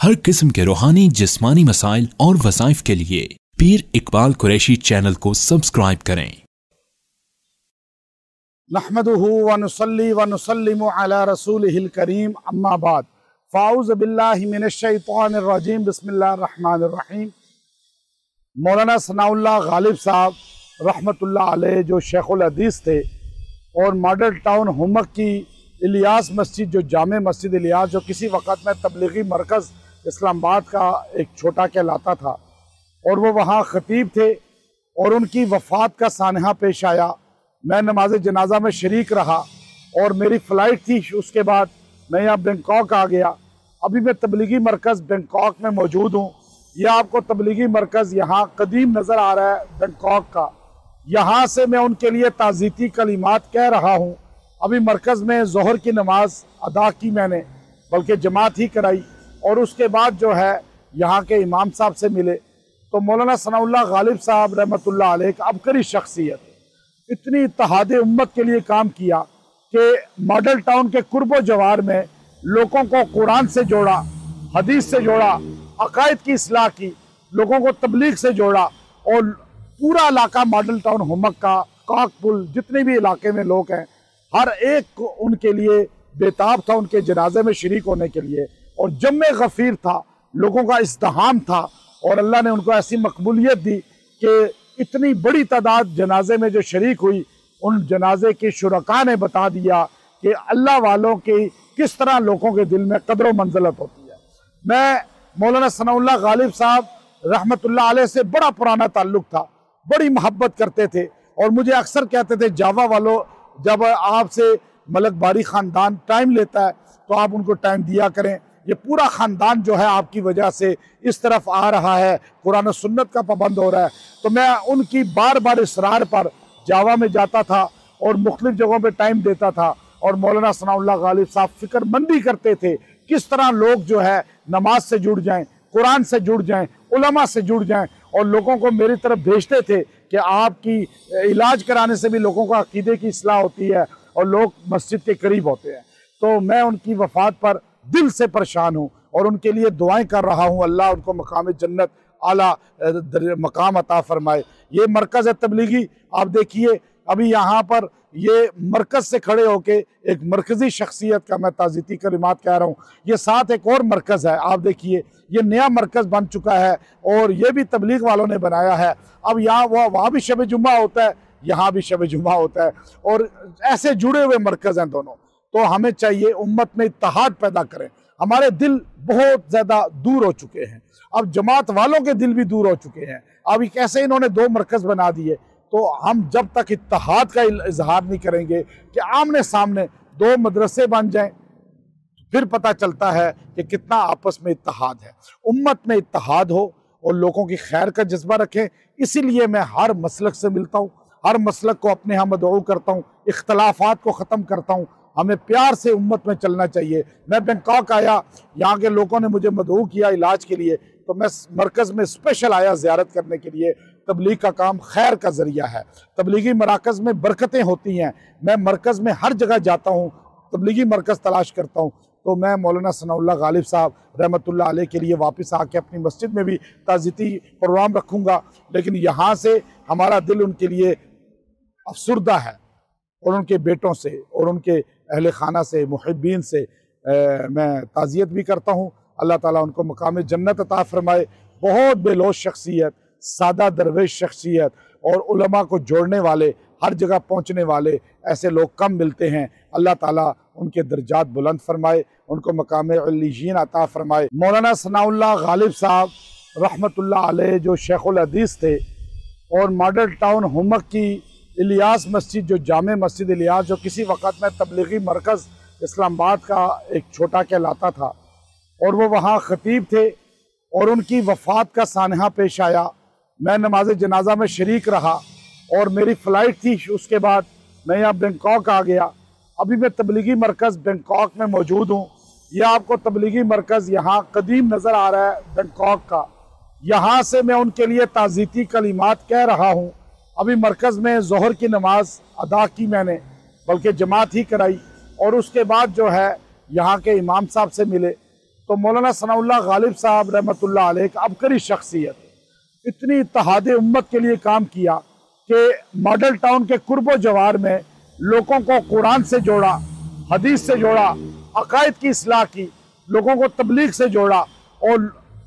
हर किस्म के रूहानी जिस्मानी मसाइल और वज़ाइफ के लिए पीर इकबाल कुरैशी चैनल को सब्सक्राइब करें। नहमदुहु व नुसल्ली व नुसल्लिमु अला रसूलिहिल करीम, अम्मा बाद, फ़ाऊज़ु बिल्लाहि मिनश शैतानिर रजीम, बिस्मिल्लाहिर रहमानिर रहीम। मौलाना सनाउल्लाह गालिब साहब रहमतुल्लाह अलैह जो शेखुल हदीस थे और मॉडल टाउन हुमक की इलियास मस्जिद, जो जामे मस्जिद इलियास, जो किसी वक़्त में तबलीगी मरकज़ इस्लामाबाद का एक छोटा कहलाता था, और वो वहाँ ख़तीब थे और उनकी वफ़ात का सानहा पेश आया। मैं नमाज जनाजा में शरीक रहा और मेरी फ़्लाइट थी। उसके बाद मैं यहाँ बैंकॉक आ गया। अभी मैं तबलीगी मरकज़ बैंकॉक में मौजूद हूँ। यह आपको तबलीगी मरकज़ यहाँ कदीम नज़र आ रहा है बैंकॉक का। यहाँ से मैं उनके लिए ताज़ीती कलिमात कह रहा हूँ। अभी मरकज़ में ज़ोहर की नमाज अदा की मैंने, बल्कि जमात ही कराई, और उसके बाद जो है यहाँ के इमाम साहब से मिले तो मौलाना सनाउल्लाह गालिब साहब रहमतुल्लाह अलैह एक अबकरी शख्सियत, इतनी इत्तेहादे उम्मत के लिए काम किया कि मॉडल टाउन के कुर्बो जवार में लोगों को कुरान से जोड़ा, हदीस से जोड़ा, अकायद की इस्लाह की, लोगों को तबलीग से जोड़ा, और पूरा इलाका मॉडल टाउन हुमक का, काकपुल, जितने भी इलाके में लोग हैं, हर एक उनके लिए बेताब था उनके जनाजे में शरीक होने के लिए। और जम्मे गफ़ीर था, लोगों का इज़्तिहाम था, और अल्लाह ने उनको ऐसी मकबूलियत दी कि इतनी बड़ी तादाद जनाजे में जो शरीक हुई, उन जनाजे के शुरका ने बता दिया कि अल्लाह वालों की किस तरह लोगों के दिल में कदर व मंज़लत होती है। मैं मौलाना सनाउल्लाह गालिब साहब रहमतुल्लाह अलैह से बड़ा पुराना ताल्लुक़ था, बड़ी मोहब्बत करते थे, और मुझे अक्सर कहते थे, जावा वालों, जब आपसे मलक बारी ख़ानदान टाइम लेता है तो आप उनको टाइम दिया करें। ये पूरा ख़ानदान जो है आपकी वजह से इस तरफ आ रहा है, कुरान और सुन्नत का पाबंद हो रहा है। तो मैं उनकी बार बार इसरार पर जावा में जाता था और मुख्तलिफ जगहों पे टाइम देता था, और मौलाना सनाउल्लाह गालिब साहब फ़िक्रमंदी करते थे किस तरह लोग जो है नमाज से जुड़ जाएँ, कुरान से जुड़ जाएँ, उलमा से जुड़ जाएँ, और लोगों को मेरी तरफ भेजते थे कि आपकी इलाज कराने से भी लोगों का अकीदे की इस्लाह होती है और लोग मस्जिद के करीब होते हैं। तो मैं उनकी वफ़ात पर दिल से परेशान हूँ और उनके लिए दुआएं कर रहा हूँ। अल्लाह उनको मकाम जन्नत आला मकाम अता फरमाए। ये मरकज़ है तबलीगी। आप देखिए, अभी यहाँ पर ये मरकज़ से खड़े होके एक मरकज़ी शख्सियत का मैं ताज़ीती कलिमात कह रहा हूँ। ये साथ एक और मरकज़ है, आप देखिए, ये नया मरकज़ बन चुका है और ये भी तबलीग वालों ने बनाया है। अब यहाँ वहाँ भी शब जुम्मा होता है, यहाँ भी शब जुम्मा होता है, और ऐसे जुड़े हुए मरकज़ हैं दोनों। तो हमें चाहिए उम्मत में इत्तेहाद पैदा करें। हमारे दिल बहुत ज़्यादा दूर हो चुके हैं, अब जमात वालों के दिल भी दूर हो चुके हैं। अब कैसे इन्होंने दो मरकज़ बना दिए, तो हम जब तक इत्तेहाद का इजहार नहीं करेंगे कि आमने सामने दो मदरसे बन जाएं, फिर पता चलता है कि कितना आपस में इत्तेहाद है। उम्मत में इत्तेहाद हो और लोगों की खैर का जज्बा रखें। इसीलिए मैं हर मसलक से मिलता हूँ, हर मसलक को अपने यहाँ मदऊ करता हूँ, इख्तलाफात को ख़त्म करता हूँ। हमें प्यार से उम्मत में चलना चाहिए। मैं बैंकॉक आया, यहाँ के लोगों ने मुझे मदऊ किया इलाज के लिए, तो मैं मरकज़ में स्पेशल आया ज़ियारत करने के लिए। तबलीग का काम खैर का ज़रिया है, तबलीगी मराकज़ में बरकतें होती हैं। मैं मरकज़ में हर जगह जाता हूँ, तबलीगी मरकज़ तलाश करता हूँ। तो मैं मौलाना सनाउल्लाह गालिब साहब रहमतुल्लाह अलैह के लिए वापस आके अपनी मस्जिद में भी ताज़ीती प्रोग्राम रखूँगा, लेकिन यहाँ से हमारा दिल उनके लिए अफसुर्दा है, और उनके बेटों से और उनके अहले खाना से, मुहिब्बीन से मैं ताज़ियत भी करता हूँ। अल्लाह ताला उनको मकाम जन्नत अता फरमाए। बहुत बेलोश शख्सियत, सादा दरवेश शख्सियत, और उलमा को जोड़ने वाले, हर जगह पहुँचने वाले ऐसे लोग कम मिलते हैं। अल्लाह ताला उनके दर्जात बुलंद फरमाए, उनको मकाम अलीजीन अता फरमाए। मौलाना सनाउल्लाह गालिब साहब रहमतुल्लाह अलैह जो शेखुल हदीस थे और मॉडल टाउन हुमक की इलियास मस्जिद, जो जामे मस्जिद इलियास, जो किसी वक़्त में तबलीगी मरकज़ इस्लामाबाद का एक छोटा कहलाता था, और वो वहाँ ख़तीब थे और उनकी वफ़ात का सानहा पेश आया। मैं नमाज जनाजा में शरीक रहा और मेरी फ़्लाइट थी। उसके बाद मैं यहाँ बैंकॉक आ गया। अभी मैं तबलीगी मरकज़ बैंकॉक में मौजूद हूँ। यह आपको तबलीगी मरकज़ यहाँ कदीम नज़र आ रहा है बैंकॉक का। यहाँ से मैं उनके लिए ताज़ीती कलिमात कह रहा हूँ। अभी मरकज़ में ज़ोहर की नमाज अदा की मैंने, बल्कि जमात ही कराई, और उसके बाद जो है यहाँ के इमाम साहब से मिले तो मौलाना सनाउल्लाह गालिब साहब रहमतुल्लाह अलैह एक अबकरी शख्सियत, इतनी इत्तेहाद उम्मत के लिए काम किया कि मॉडल टाउन के कुर्बो जवार में लोगों को कुरान से जोड़ा, हदीस से जोड़ा, अकायद की इस्लाह की, लोगों को तबलीग से जोड़ा और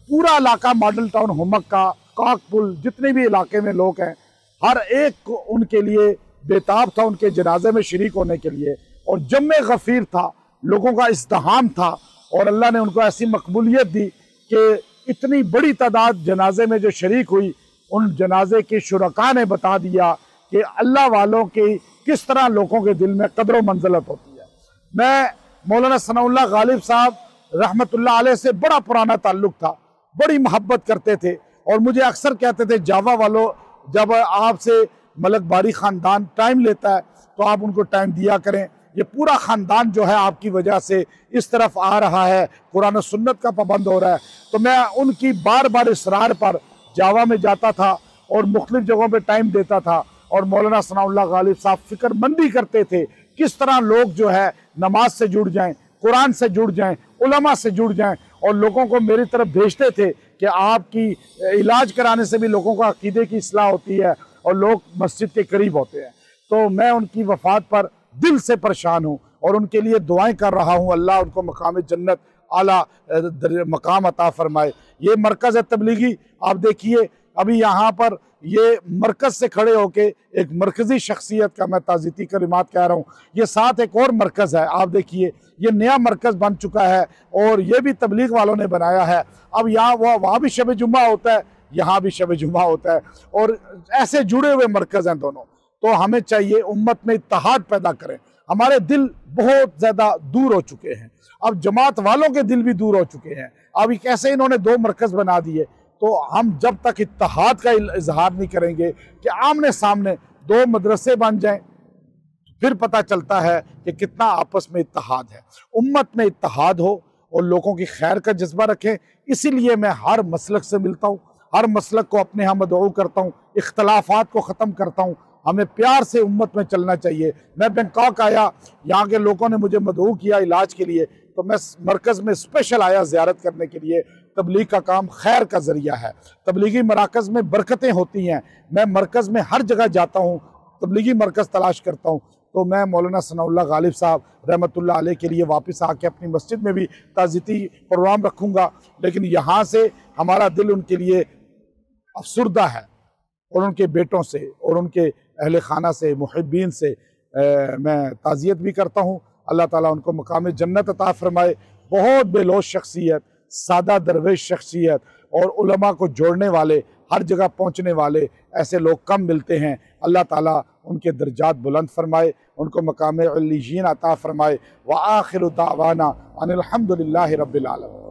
पूरा इलाका मॉडल टाउन, हुमक्का, काकपुल, जितने भी इलाके में लोग हैं, हर एक उनके लिए बेताब था उनके जनाजे में शरीक होने के लिए। और जम्मे गफीर था, लोगों का इज़्तिहाम था और अल्लाह ने उनको ऐसी मकबूलियत दी कि इतनी बड़ी तादाद जनाजे में जो शरीक हुई, उन जनाजे के शुरका ने बता दिया कि अल्लाह वालों की किस तरह लोगों के दिल में कदर व मंज़लत होती है। मैं मौलाना सनाउल्लाह गालिब साहब रहमतुल्लाह अलैह से बड़ा पुराना ताल्लुक़ था, बड़ी मोहब्बत करते थे और मुझे अक्सर कहते थे, जावा वालों, जब आपसे मलक बारी ख़ानदान टाइम लेता है तो आप उनको टाइम दिया करें, ये पूरा ख़ानदान जो है आपकी वजह से इस तरफ आ रहा है, कुरान और सुन्नत का पाबंद हो रहा है। तो मैं उनकी बार बार इसरार पर जावा में जाता था और मुख्तलिफ जगहों पे टाइम देता था और मौलाना सनाउल्लाह गालिब साहब फ़िक्रमंदी करते थे किस तरह लोग जो है नमाज से जुड़ जाएं, कुरान से जुड़ जाएं, उलमा से जुड़ जाएं और लोगों को मेरी तरफ भेजते थे कि आपकी इलाज कराने से भी लोगों का अकीदे की इस्लाह होती है और लोग मस्जिद के करीब होते हैं। तो मैं उनकी वफ़ात पर दिल से परेशान हूँ और उनके लिए दुआएं कर रहा हूँ, अल्लाह उनको मकाम जन्नत आला मकाम अता फरमाए। ये मरकज़ है तबलीगी, आप देखिए अभी यहाँ पर ये मरकज़ से खड़े होके एक मरकज़ी शख्सियत का मैं ताज़ीती कलिमात कह रहा हूँ। ये साथ एक और मरकज़ है, आप देखिए ये नया मरकज़ बन चुका है और ये भी तबलीग वालों ने बनाया है। अब यहाँ वहाँ भी शब जुम्मा होता है, यहाँ भी शब जुम्मा होता है और ऐसे जुड़े हुए मरकज़ हैं दोनों। तो हमें चाहिए उम्मत में इत्तेहाद पैदा करें। हमारे दिल बहुत ज़्यादा दूर हो चुके हैं, अब जमात वालों के दिल भी दूर हो चुके हैं। अब कैसे इन्होंने दो मरकज़ बना दिए, तो हम जब तक इत्तेहाद का इजहार नहीं करेंगे कि आमने सामने दो मदरसे बन जाएं, फिर पता चलता है कि कितना आपस में इत्तेहाद है। उम्मत में इत्तेहाद हो और लोगों की खैर का जज्बा रखें। इसीलिए मैं हर मसलक से मिलता हूँ, हर मसलक को अपने यहाँ मदऊ करता हूँ, इख्तलाफात को ख़त्म करता हूँ। हमें प्यार से उम्मत में चलना चाहिए। मैं बैंकॉक आया, यहाँ के लोगों ने मुझे मदऊ किया इलाज के लिए, तो मैं मरकज़ में स्पेशल आया ज़ियारत करने के लिए। तबलीग का काम खैर का ज़रिया है, तबलीगी मराकज़ में बरकतें होती हैं। मैं मरकज़ में हर जगह जाता हूँ, तबलीगी मरकज़ तलाश करता हूँ। तो मैं मौलाना सनाउल्लाह गालिब साहब रहमतुल्लाह अलैह के लिए वापस आके अपनी मस्जिद में भी ताज़ीती प्रोग्राम रखूँगा, लेकिन यहाँ से हमारा दिल उनके लिए अफसुर्दा है और उनके बेटों से और उनके अहले खाना से, मुहिब्बीन से मैं ताज़ियत भी करता हूँ। अल्लाह ताला उनको मकाम जन्नत अता फरमाए। बहुत बेलोश शख्सियत, सादा दरवेश शख्सियत और उलमा को जोड़ने वाले, हर जगह पहुँचने वाले ऐसे लोग कम मिलते हैं। अल्लाह ताला उनके दर्जात बुलंद फरमाए, उनको मकाम अल्लीयीन अता फरमाए। व आखिरु दावाना अनिल हम्दुलिल्लाहि रब्बिल आलमीन।